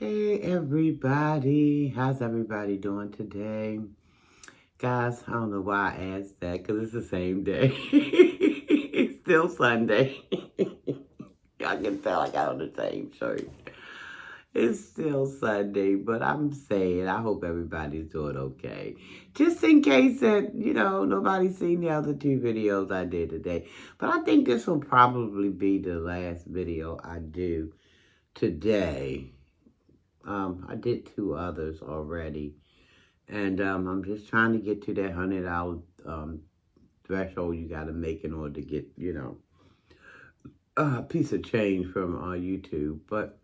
Hey everybody, how's everybody doing today? Guys, I don't know why I asked that because it's the same day. It's still Sunday. I can tell I got on the same shirt. It's still Sunday, but I'm saying I hope everybody's doing okay. Just in case that, nobody's seen the other two videos I did today. But I think this will probably be the last video I do today. I did two others already. And I'm just trying to get to that $100 threshold you got to make in order to get, a piece of change from YouTube. But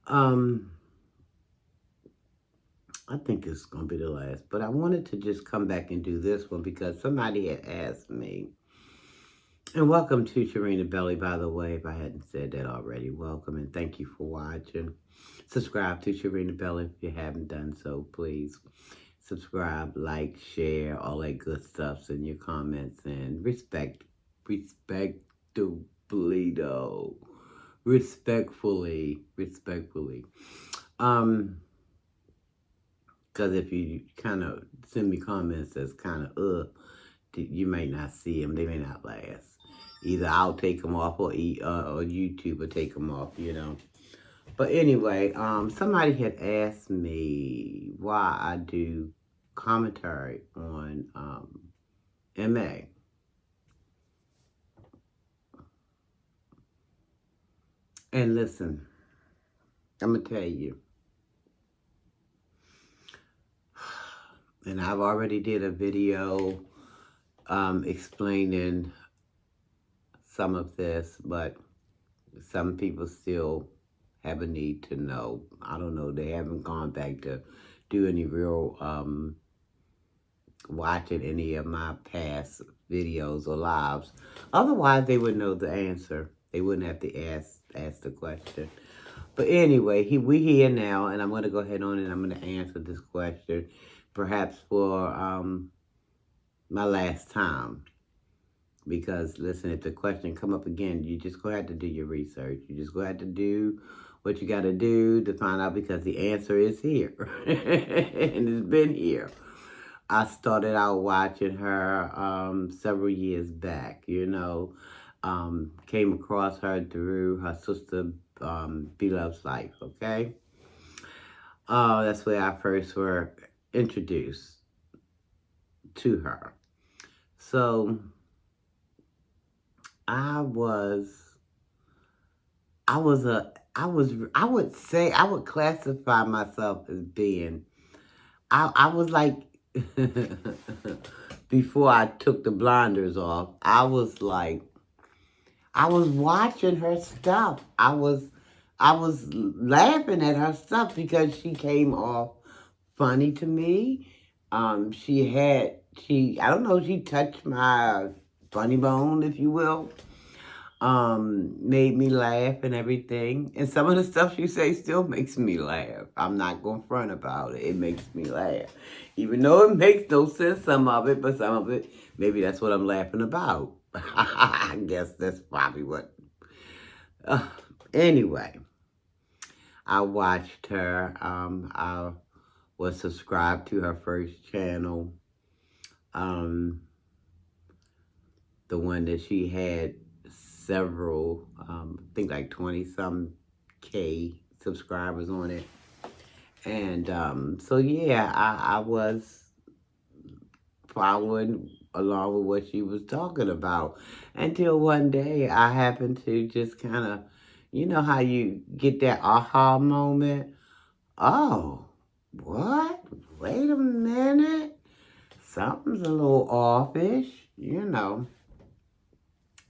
I think it's going to be the last. But I wanted to just come back and do this one because somebody had asked me. And welcome to Sharinabelli, by the way, if I hadn't said that already. Welcome and thank you for watching. Subscribe to Sharinabelli if you haven't done so, please. Subscribe, like, share, all that good stuff in your comments. And respectfully, though. Respectfully. Because if you kind of send me comments that's kind of, you may not see them. They may not last. Either I'll take them off or YouTube will take them off, But anyway, somebody had asked me why I do commentary on MA. And listen, I'm going to tell you. And I've already did a video explaining some of this, but some people still have a need to know. I don't know, they haven't gone back to do any real watching any of my past videos or lives. Otherwise, they would know the answer. They wouldn't have to ask the question. But anyway, we here now, and I'm going to go ahead on and I'm going to answer this question, perhaps for my last time. Because, listen, if the question come up again, you just go ahead to do your research. You just go ahead to do what you got to do to find out, because the answer is here. And it's been here. I started out watching her several years back, came across her through her sister, Beloved's Life, okay? That's where I first were introduced to her. So I would classify myself as being, I was like, before I took the blinders off, I was watching her stuff. I was laughing at her stuff because she came off funny to me. I don't know, she touched my funny bone, if you will. Made me laugh and everything. And some of the stuff she says still makes me laugh. I'm not going to front about it. It makes me laugh. Even though it makes no sense, some of it, but some of it, maybe that's what I'm laughing about. I guess that's probably what. Anyway, I watched her. I was subscribed to her first channel. The one that she had several, I think like 20-some K subscribers on it. And so, yeah, I was following along with what she was talking about. Until one day I happened to just kind of, you know how you get that aha moment? Oh, what? Wait a minute. Something's a little offish,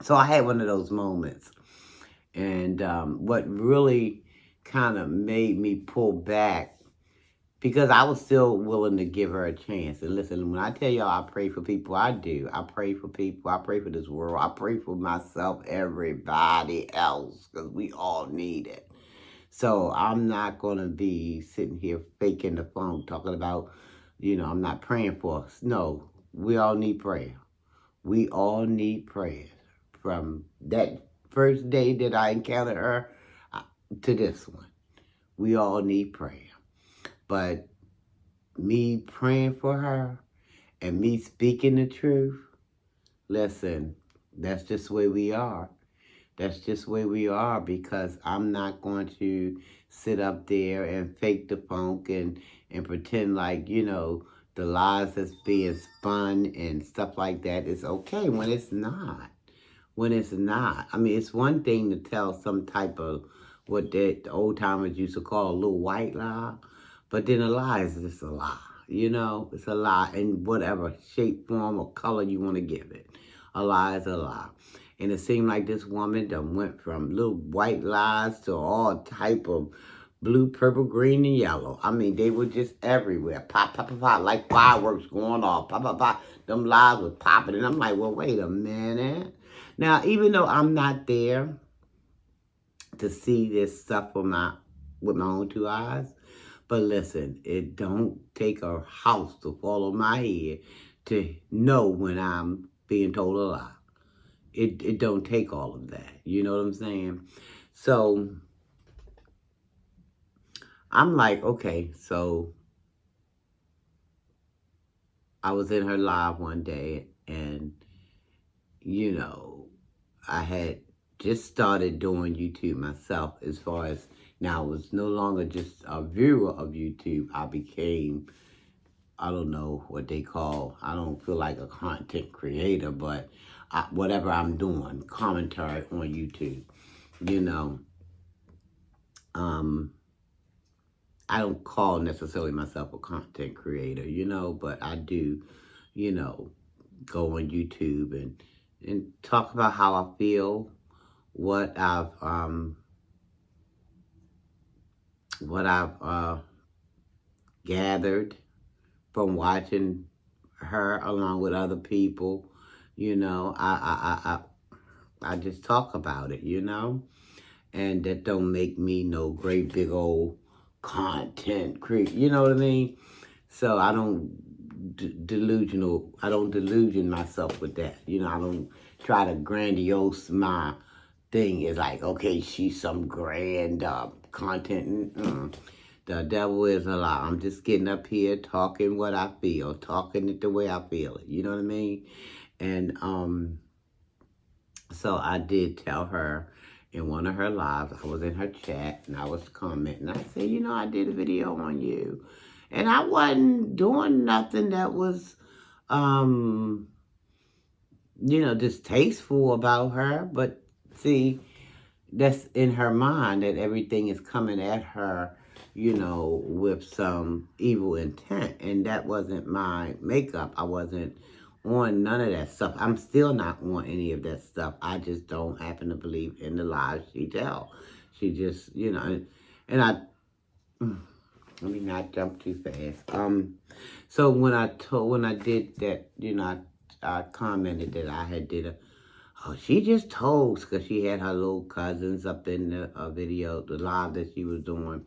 So I had one of those moments. And what really kind of made me pull back, because I was still willing to give her a chance. And listen, when I tell y'all I pray for people, I do. I pray for people. I pray for this world. I pray for myself, everybody else, because we all need it. So I'm not going to be sitting here faking the phone, talking about, I'm not praying for us. No, we all need prayer. We all need prayer. From that first day that I encountered her to this one. We all need prayer. But me praying for her and me speaking the truth, listen, that's just the way we are. That's just the way we are, because I'm not going to sit up there and fake the funk and pretend like, the lies that's being spun and stuff like that is okay when it's not. When it's not. I mean, it's one thing to tell some type of what the old timers used to call a little white lie, but then a lie is just a lie. It's a lie in whatever shape, form, or color you want to give it. A lie is a lie. And it seemed like this woman done went from little white lies to all type of blue, purple, green, and yellow. I mean, they were just everywhere. Pop, pop, pop, pop, like fireworks going off. Pop, pop, pop. Them lies was popping. And I'm like, well, wait a minute. Now, even though I'm not there to see this stuff with my own two eyes, but listen, it don't take a house to fall on my head to know when I'm being told a lie. It don't take all of that. You know what I'm saying? So I'm like, okay, so I was in her live one day, and I had just started doing YouTube myself. As far as now, I was no longer just a viewer of YouTube. I became, I don't know what they call, I don't feel like a content creator, but whatever I'm doing, commentary on YouTube, you know. I don't call necessarily myself a content creator, but I do, go on YouTube and talk about how I feel, what I've gathered from watching her along with other people. I just talk about it, and that don't make me no great big old content creep. You know what I mean? So I don't I don't delusion myself with that. I don't try to grandiose my thing. Is like, okay, she's some grand content. The devil is a lie. I'm just getting up here talking what I feel, talking it the way I feel it. You know what I mean? And so I did tell her in one of her lives, I was in her chat and I was commenting. I said, I did a video on you. And I wasn't doing nothing that was, distasteful about her. But see, that's in her mind that everything is coming at her, with some evil intent. And that wasn't my makeup. I wasn't on none of that stuff. I'm still not on any of that stuff. I just don't happen to believe in the lies she tells. She just, and I, let me not jump too fast. So when I did that, I commented that I had did she just told, because she had her little cousins up in the video, the live that she was doing.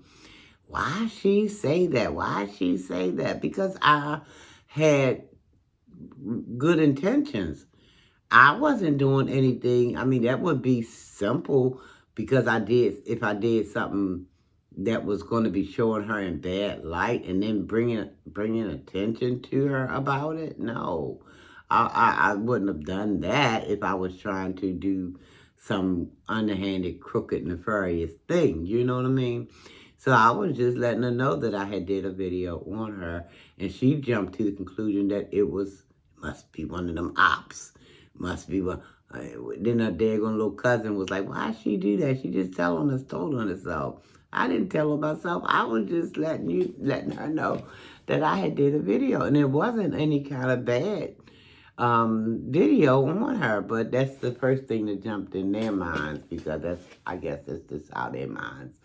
Why she say that? Why she say that? Because I had good intentions. I wasn't doing anything. I mean, that would be simple, because if I did something that was going to be showing her in bad light and then bringing attention to her about it. No, I wouldn't have done that if I was trying to do some underhanded, crooked, nefarious thing. You know what I mean? So I was just letting her know that I had did a video on her, and she jumped to the conclusion that must be one of them ops. Must be one. Then her daggone little cousin was like, why she do that? She just told on herself. I didn't tell her myself. I was just letting her know that I had did a video. And it wasn't any kind of bad video on her. But that's the first thing that jumped in their minds, because I guess that's just how their minds,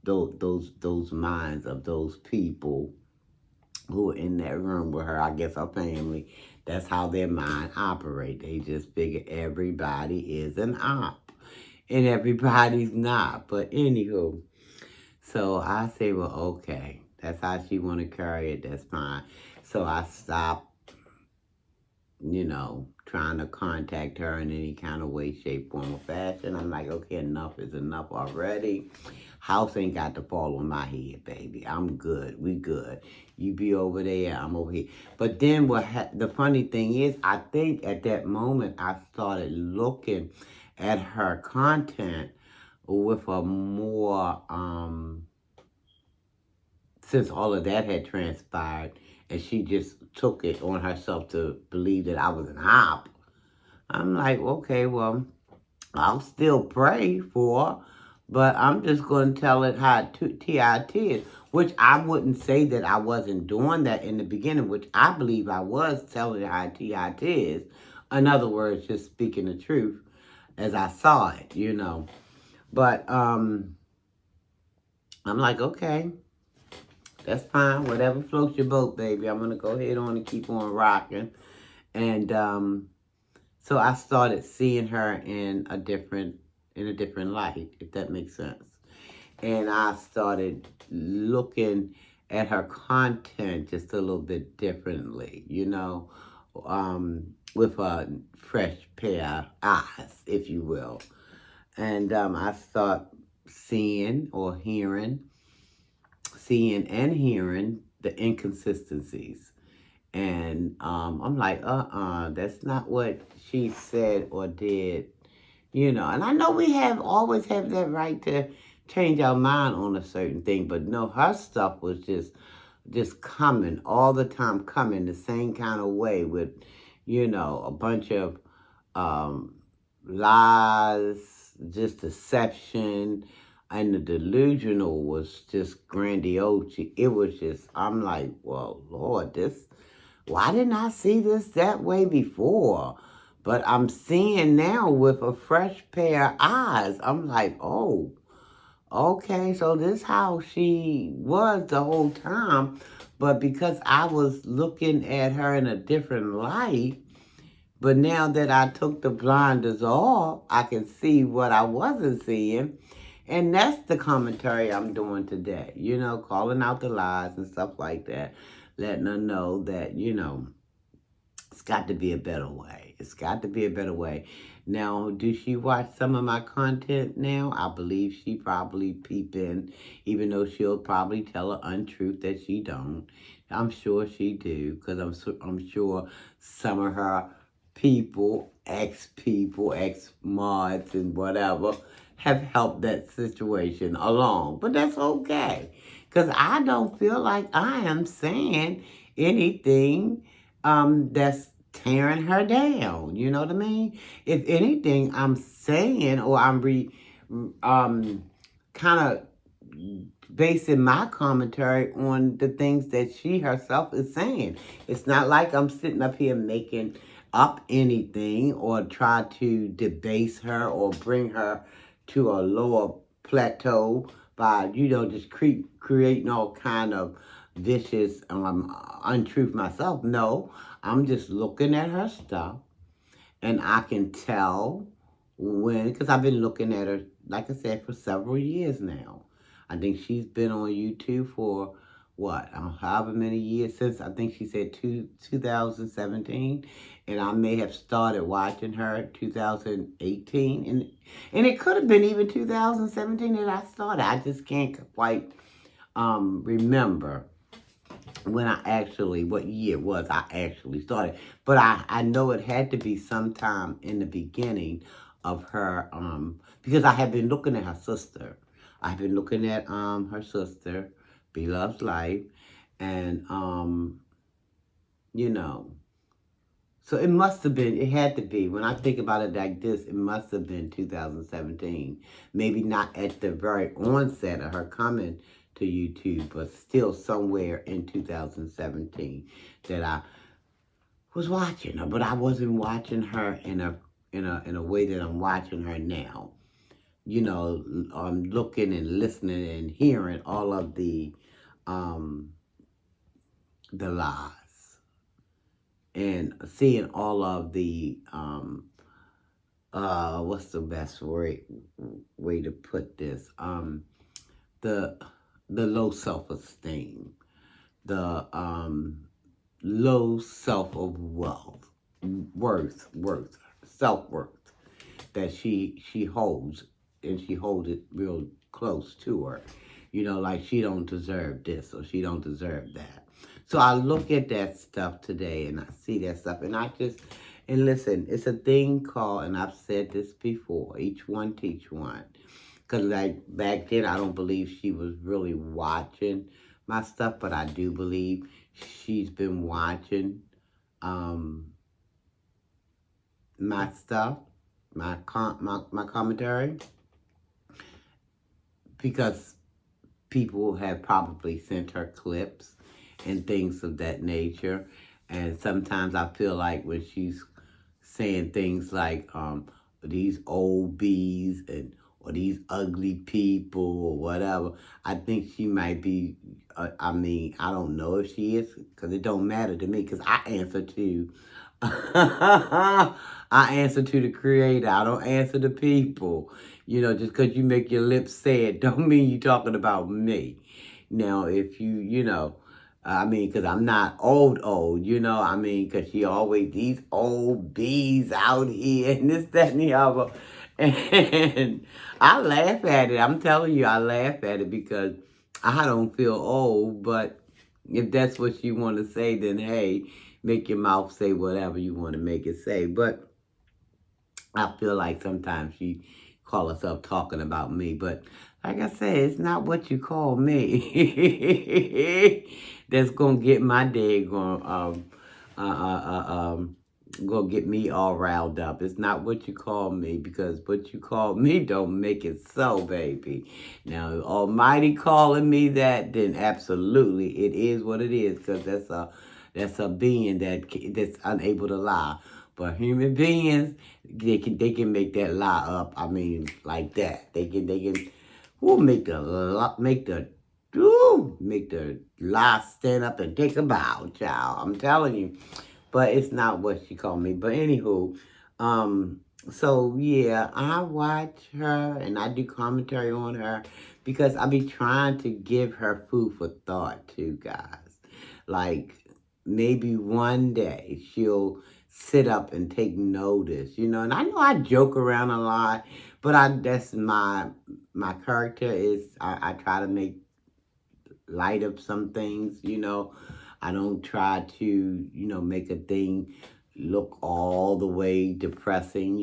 those minds of those people who were in that room with her, I guess her family, that's how their mind operate. They just figure everybody is an op. And everybody's not. But anywho, so I say, well, okay. That's how she want to carry it. That's fine. So I stopped trying to contact her in any kind of way, shape, form, or fashion. I'm like, okay, enough is enough already. House ain't got to fall on my head, baby. I'm good. We good. You be over there, I'm over here. But then the funny thing is, I think at that moment I started looking at her content with a more since all of that had transpired, and she just took it on herself to believe that I was an op. I'm like, okay, well, I'll still pray for her, but I'm just going to tell it how TIT is, which I wouldn't say that I wasn't doing that in the beginning, which I believe I was telling it how TIT is. In other words, just speaking the truth as I saw it. But I'm like, okay, that's fine. Whatever floats your boat, baby. I'm going to go ahead on and keep on rocking. And so I started seeing her in a different light, if that makes sense. And I started looking at her content just a little bit differently, with a fresh pair of eyes, if you will. And I start seeing and hearing the inconsistencies. And I'm like, that's not what she said or did. And I know we always have that right to change our mind on a certain thing, but no, her stuff was just coming all the time, coming the same kind of way with, a bunch of um, lies, just deception, and the delusional was just grandiose. It was just, I'm like, well, Lord, why didn't I see this that way before? But I'm seeing now with a fresh pair of eyes. I'm like, oh, okay, so this how she was the whole time. But because I was looking at her in a different light, but now that I took the blinders off, I can see what I wasn't seeing. And that's the commentary I'm doing today, calling out the lies and stuff like that, letting her know that, it's got to be a better way. It's got to be a better way. Now, do she watch some of my content now? I believe she probably peep in, even though she'll probably tell an untruth that she don't. I'm sure she do, because I'm sure some of her people, ex-mods and whatever, have helped that situation along. But that's okay, because I don't feel like I am saying anything that's tearing her down. You know what I mean? If anything, I'm saying, or I'm kind of basing my commentary on the things that she herself is saying. It's not like I'm sitting up here making up anything or try to debase her or bring her to a lower plateau by, just creating all kind of vicious untruth myself. No, I'm just looking at her stuff, and I can tell because I've been looking at her, like I said, for several years now. I think she's been on YouTube for what, however many years, since I think she said 2017, and I may have started watching her 2018, and it could have been even 2017 that I started. I just can't quite remember what year it was I actually started. But I know it had to be sometime in the beginning of her, because I had been looking at her sister. I've been looking at her sister, Beloved's Life, and you know, so it had to be, when I think about it like this, it must have been 2017. Maybe not at the very onset of her coming to YouTube, but still somewhere in 2017 that I was watching her. But I wasn't watching her in a way that I'm watching her now. I'm looking and listening and hearing all of um, the lies and seeing all of the what's the best way to put this? The low self-esteem, the low self of wealth. self-worth that she holds, and she holds it real close to her. Like she don't deserve this or she don't deserve that. So I look at that stuff today and I see that stuff and I just, and listen, it's a thing called, and I've said this before, each one teach one. Because like back then, I don't believe she was really watching my stuff, but I do believe she's been watching um, my stuff, my commentary, because people have probably sent her clips and things of that nature. And sometimes I feel like when she's saying things like these old bees and or these ugly people or whatever, I think she might be. I mean, I don't know if she is because it don't matter to me because I answer to. I answer to the creator. I don't answer to people. Just because you make your lips say it don't mean you're talking about me. Now, if I mean, because I'm not old, I mean, because she always, these old bees out here and this, that, and the other. And I laugh at it. I'm telling you, I laugh at it because I don't feel old. But if that's what you want to say, then hey, make your mouth say whatever you want to make it say. But I feel like sometimes she call herself talking about me, but like I said, it's not what you call me that's gonna get my day gonna get me all riled up. It's not what you call me because what you call me don't make it so, baby. Now, Almighty calling me that, then absolutely it is what it is because that's a being that's unable to lie. But human beings, they can make that lie up. I mean, like that. They can who make the lie stand up and take a bow, child. I'm telling you. But it's not what she called me. But anywho, um, so yeah, I watch her and I do commentary on her because I be trying to give her food for thought too, guys. Like maybe one day she'll sit up and take notice. And I know I joke around a lot, but that's my character is I try to make light of some things. I don't try to make a thing look all the way depressing.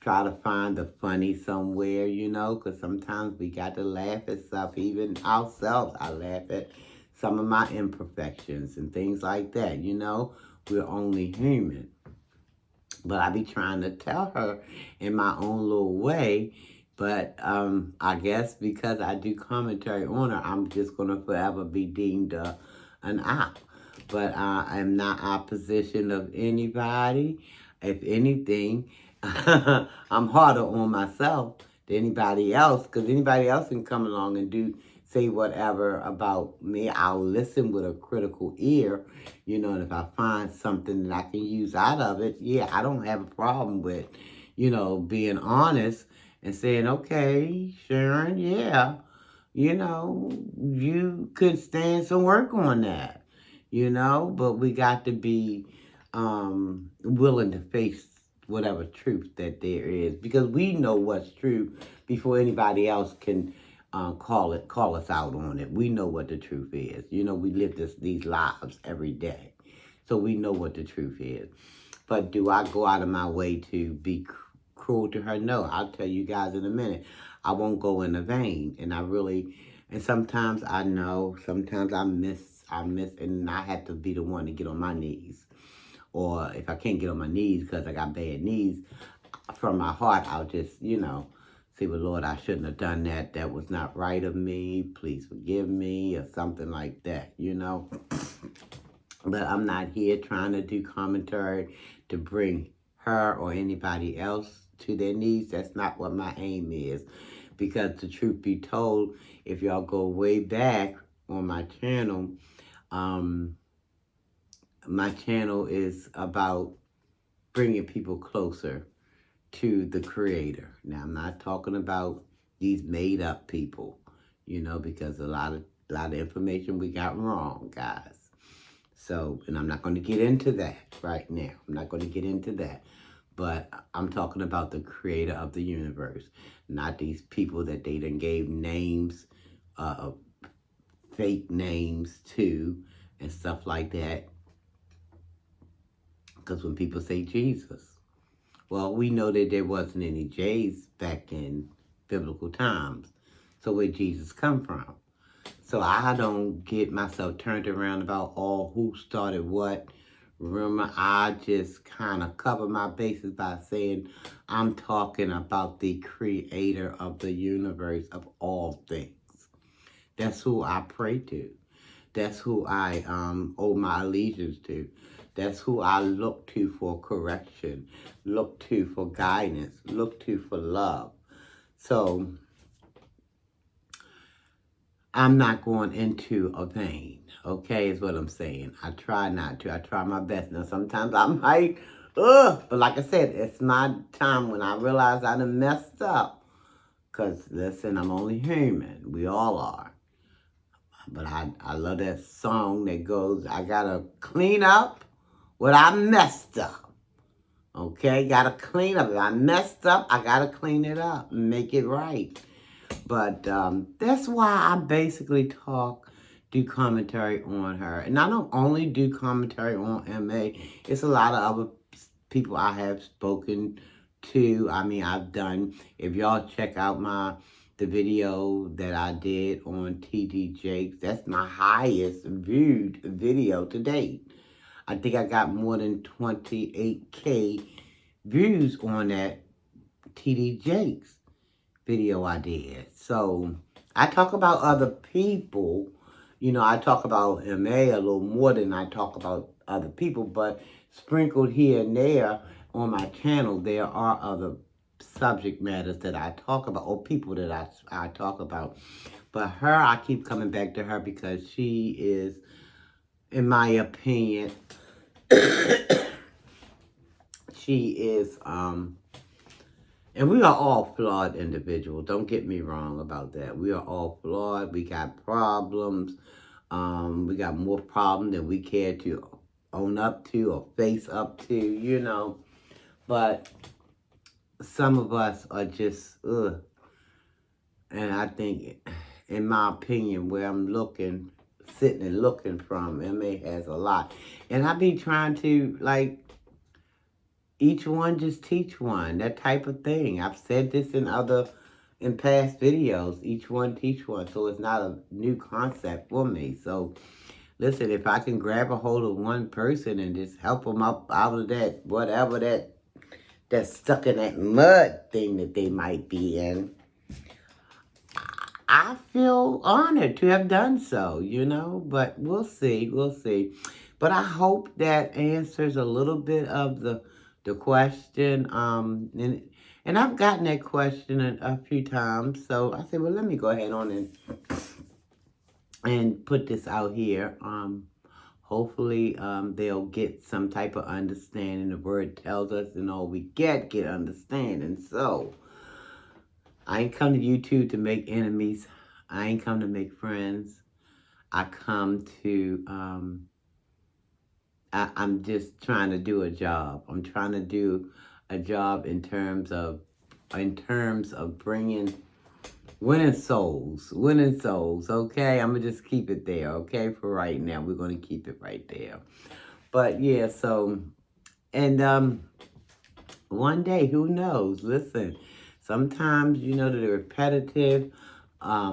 Try to find the funny somewhere, because sometimes we got to laugh at stuff, even ourselves. I laugh at some of my imperfections and things like that. We're only human. But I be trying to tell her in my own little way. But I guess because I do commentary on her, I'm just going to forever be deemed an op. But I am not opposition of anybody. If anything, I'm harder on myself than anybody else because anybody else can come along and say whatever about me. I'll listen with a critical ear, and if I find something that I can use out of it, yeah, I don't have a problem with being honest and saying, okay, Sharon, yeah, you could stand some work on that, but we got to be willing to face whatever truth that there is because we know what's true before anybody else can call us out on it. We know what the truth is. We live these lives every day, so we know what the truth is. But do I go out of my way to be cruel to her? No, I'll tell you guys in a minute. I won't go in the vein, and sometimes I know, sometimes I miss, and I have to be the one to get on my knees. Or if I can't get on my knees because I got bad knees, from my heart, I'll just say, well, Lord, I shouldn't have done that. That was not right of me. Please forgive me, or something like that. But I'm not here trying to do commentary to bring her or anybody else to their knees. That's not what my aim is. Because the truth be told, if y'all go way back on um, my channel is about bringing people closer to the creator. Now, I'm not talking about these made up people, because a lot of information we got wrong, guys. So, and I'm not going to get into that right now. I'm not going to get into that. But I'm talking about the creator of the universe, not these people that they done gave names, fake names to, and stuff like that. Because when people say Jesus, well, we know that there wasn't any J's back in biblical times. So where Jesus come from? So I don't get myself turned around about all who started what. Remember, I just kind of cover my bases by saying I'm talking about the creator of the universe of all things. That's who I pray to. That's who I owe my allegiance to. That's who I look to for correction, look to for guidance, look to for love. So I'm not going into a vein, okay, is what I'm saying. I try not to. I try my best. Now, sometimes I might, but like I said, it's my time when I realize I done messed up. Because, listen, I'm only human. We all are. But I love that song that goes, I got to clean up what I messed up. Okay, got to clean up. If I messed up, I got to clean it up and make it right. But that's why I basically do commentary on her. And I don't only do commentary on MA. It's a lot of other people I have spoken to. I mean, I've done, if y'all check out the video that I did on TD Jakes, that's my highest viewed video to date. I think I got more than 28K views on that TD Jakes video I did. So I talk about other people. You know, I talk about MA a little more than I talk about other people, but sprinkled here and there on my channel, there are other subject matters that I talk about, or people that I talk about. But her, I keep coming back to her because she is, in my opinion, she is, and we are all flawed individuals. Don't get me wrong about that. We are all flawed. We got problems. We got more problems than we care to own up to or face up to, you know. But some of us are just, ugh. And I think, in my opinion, where I'm sitting and looking from, MA has a lot. And I be trying to, like, each one just teach one, that type of thing. I've said this in past videos, each one teach one, so it's not a new concept for me. So, listen, if I can grab a hold of one person and just help them up out of that, whatever that's stuck in that mud thing that they might be in, I feel honored to have done so, you know, but we'll see. But I hope that answers a little bit of the question. And I've gotten that question a few times, so I said, well, let me go ahead on and put this out here. Hopefully, they'll get some type of understanding. The word tells us, and all we get understanding. So, I ain't come to YouTube to make enemies. I ain't come to make friends. I come to, I'm just trying to do a job. I'm trying to do a job in terms of bringing winning souls, okay? I'm going to just keep it there, okay? For right now, we're going to keep it right there. But yeah, so, and one day, who knows? Listen, sometimes, you know, the repetitive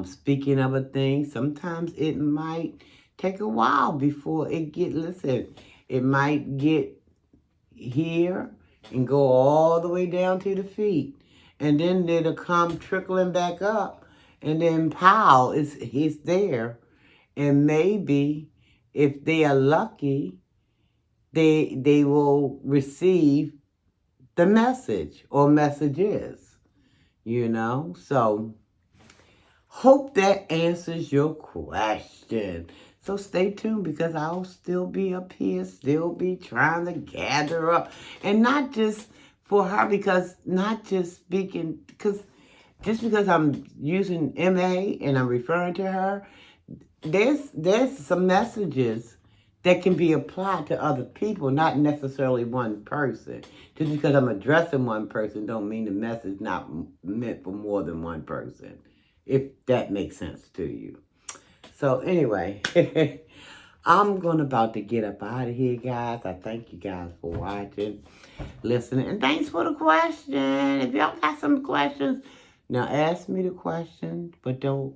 speaking of a thing, sometimes it might take a while before it might get here and go all the way down to the feet. And then it'll come trickling back up. And then pow, it's there. And maybe if they are lucky, they will receive the message or messages, you know? So hope that answers your question. So stay tuned because I'll still be up here, still be trying to gather up. And not just for her, because not just speaking, because just because I'm using MA and I'm referring to her, there's some messages that can be applied to other people, not necessarily one person. Just because I'm addressing one person don't mean the message not meant for more than one person, if that makes sense to you. So anyway, I'm going about to get up out of here, guys. I thank you guys for watching, listening, and thanks for the question. If y'all got some questions, now ask me the question, but don't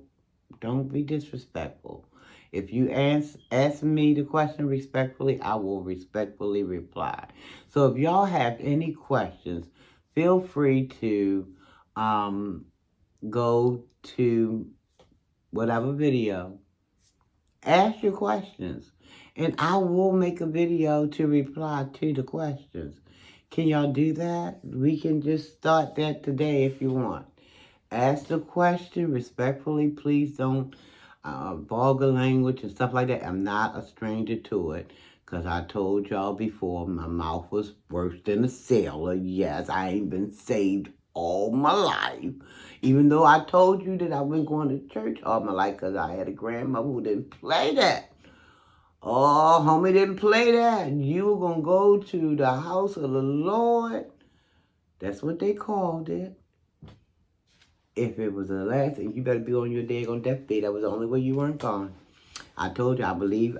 be disrespectful. If you ask me the question respectfully, I will respectfully reply. So if y'all have any questions, feel free to go to whatever video, ask your questions, and I will make a video to reply to the questions. Can y'all do that? We can just start that today if you want. Ask the question respectfully. Please don't vulgar language and stuff like that. I'm not a stranger to it, because I told y'all before, my mouth was worse than a sailor. Yes, I ain't been saved all my life. Even though I told you that I've been going to church all my life, because I had a grandmother who didn't play that. Oh, homie didn't play that. You were going to go to the house of the Lord. That's what they called it. If it was the last thing, you better be on your daggone deathbed. That was the only way you weren't gone. I told you, I believe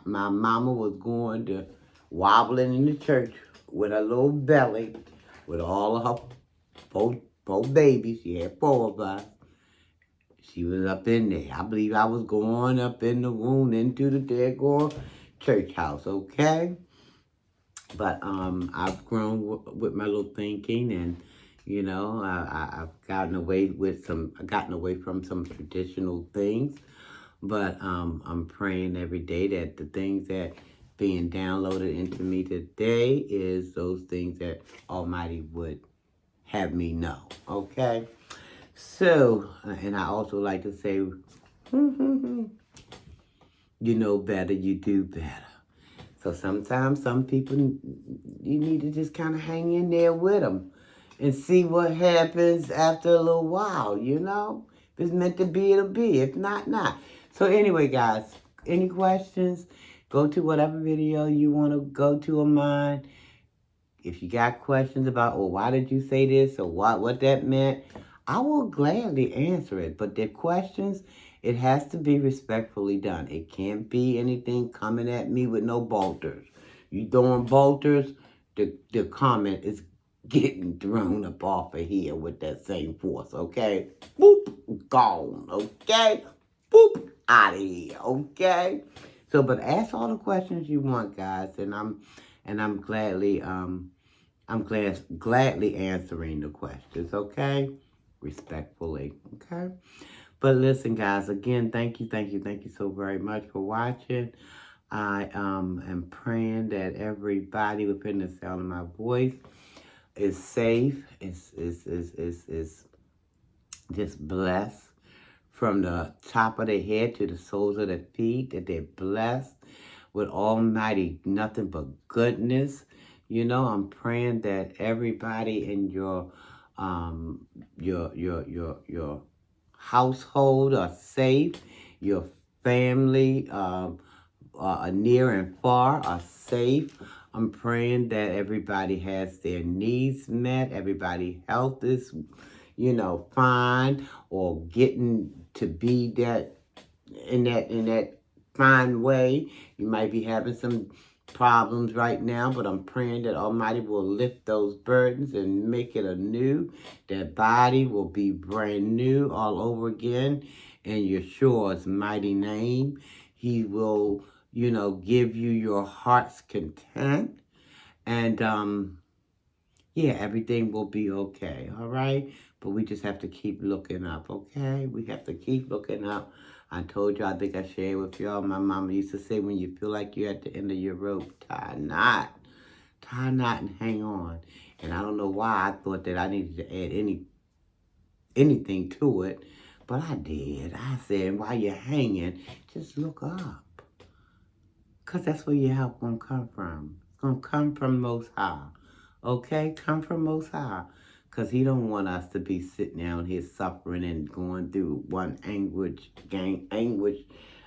my mama was going to wobbling in the church with her little belly, with all of her four babies. She had 4 of us. She was up in there. I believe I was going up in the room into the daggone church house, okay? But I've grown with my little thinking, and I've gotten away from some traditional things. But I'm praying every day that the things that being downloaded into me today is those things that Almighty would have me know. Okay? So, and I also like to say, you know better, you do better. So sometimes some people, you need to just kind of hang in there with them and see what happens after a little while, If it's meant to be, it'll be. If not, not. So anyway, guys, any questions, go to whatever video you want to go to of mine. If you got questions about, why did you say this, or what that meant, I will gladly answer it. But the questions, it has to be respectfully done. It can't be anything coming at me with no bolters. You throwing bolters, the comment is getting thrown up off of here with that same force, okay? Boop, gone, okay? Boop, out of here, okay? So, but ask all the questions you want, guys, and I'm gladly gladly answering the questions, okay? Respectfully, okay? But listen, guys, again, thank you so very much for watching. I am praying that everybody within the sound of my voice is safe, is just blessed from the top of their head to the soles of their feet, that they're blessed with almighty nothing but goodness. I'm praying that everybody in your household are safe. Your family, near and far, are safe. I'm praying that everybody has their needs met. Everybody's health is, fine, or getting to be that in that fine way. You might be having some problems right now, but I'm praying that Almighty will lift those burdens and make it anew. That body will be brand new all over again in Yeshua's mighty name. He will, give you your heart's content, and yeah, everything will be okay, all right? But we just have to keep looking up, okay? We have to keep looking up. I told you, I think I shared with y'all, my mama used to say, when you feel like you're at the end of your rope, tie a knot. Tie a knot and hang on. And I don't know why I thought that I needed to add anything to it, but I did. I said, while you're hanging, just look up. Because that's where your help going to come from. It's going to come from Most High. Okay? Come from Most High. Because he don't want us to be sitting down here suffering and going through one anguish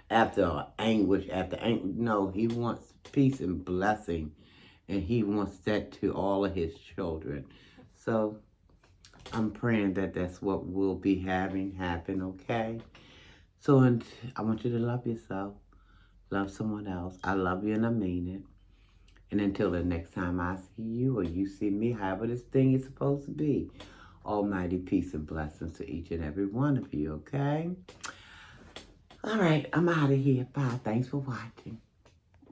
after anguish, No, he wants peace and blessing, and he wants that to all of his children. So I'm praying that that's what we'll be having happen, okay? So and I want you to love yourself, love someone else. I love you and I mean it. And until the next time I see you or you see me, however this thing is supposed to be, almighty peace and blessings to each and every one of you, okay? All right, I'm out of here. Bye. Thanks for watching.